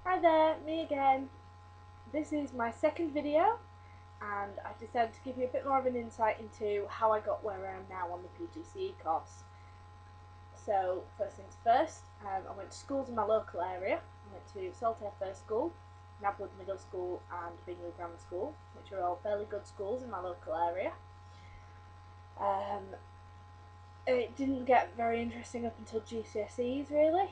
Hi there, me again. This is my second video and I decided to give you a bit more of an insight into how I got where I am now on the PGCE course. So first things first, I went to schools in my local area. I went to Saltaire First School, Nabwood Middle School and Bingley Grammar School, which are all fairly good schools in my local area. It didn't get very interesting up until GCSEs really.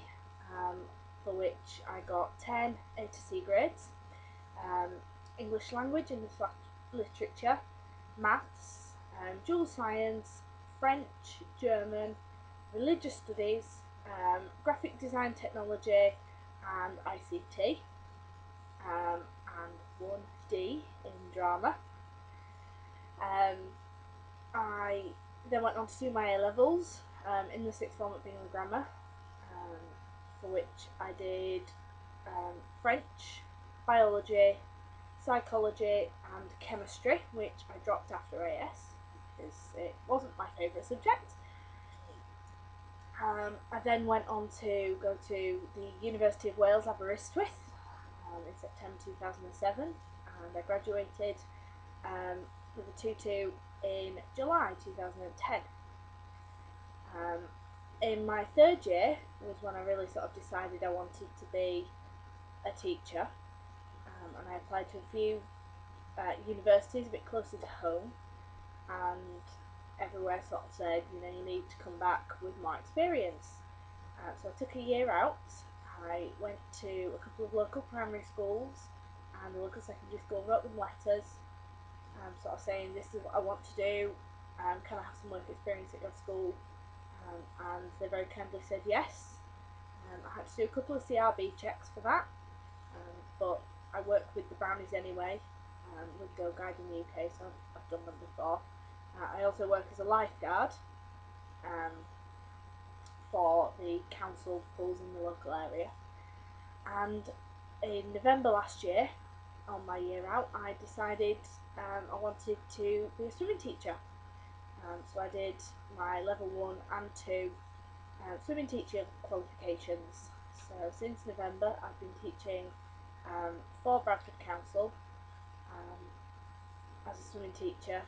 For which I got 10 A to C grades, English language, English literature, maths, dual science, French, German, religious studies, graphic design technology and ICT, and 1D in drama. I then went on to do my A-levels in the sixth form at Bingley Grammar, for which I did French, biology, psychology and chemistry, which I dropped after AS because it wasn't my favourite subject. I then went on to go to the University of Wales, Aberystwyth in September 2007, and I graduated with a 2-2 in July 2010. In my third year was when I really sort of decided I wanted to be a teacher, and I applied to a few universities a bit closer to home, and everywhere sort of said, you know, you need to come back with more experience. So I took a year out. I went to a couple of local primary schools and the local secondary school, wrote them letters, sort of saying this is what I want to do, can I have some work experience at your school? And they very kindly said yes. I had to do a couple of CRB checks for that, but I work with the Brownies anyway, with Go Guiding the UK, so I've done them before. I also work as a lifeguard for the council pools in the local area. And in November last year, on my year out, I decided I wanted to be a swimming teacher. So I did my level 1 and 2 swimming teacher qualifications. So since November I've been teaching for Bradford Council as a swimming teacher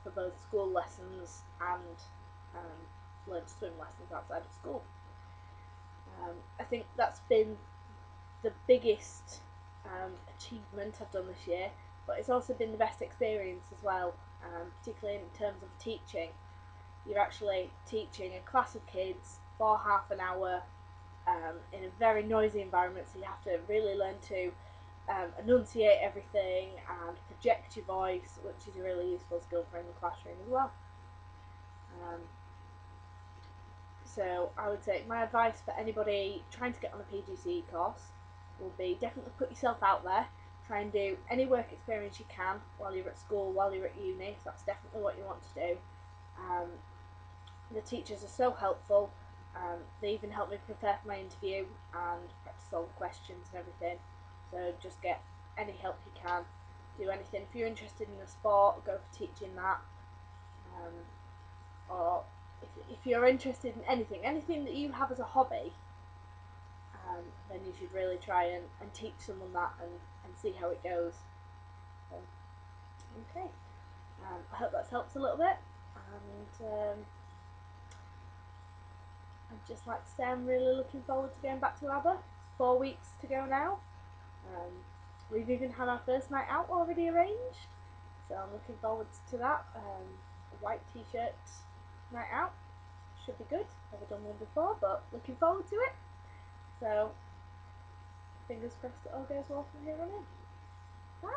for both school lessons and learn to swim lessons outside of school. I think that's been the biggest achievement I've done this year, but it's also been the best experience as well, particularly in terms of teaching. You're actually teaching a class of kids for half an hour in a very noisy environment, so you have to really learn to enunciate everything and project your voice, which is a really useful skill for in the classroom as well. So I would say my advice for anybody trying to get on a PGCE course will be definitely put yourself out there. Try and do any work experience you can while you're at school, while you're at uni, if that's definitely what you want to do. The teachers are so helpful. They even help me prepare for my interview and practice all the questions and everything. So just get any help you can. Do anything. If you're interested in a sport, go for teaching that. Or if you're interested in anything that you have as a hobby, then you should really try and teach someone that and see how it goes. So, okay, I hope that's helped a little bit, and I'd just like to say I'm really looking forward to going back to ABBA. It's 4 weeks to go now. We've even had our first night out already arranged, so I'm looking forward to that. A white t-shirt night out should be good. Never done one before, but looking forward to it. So fingers crossed it all goes well from here on in. Bye!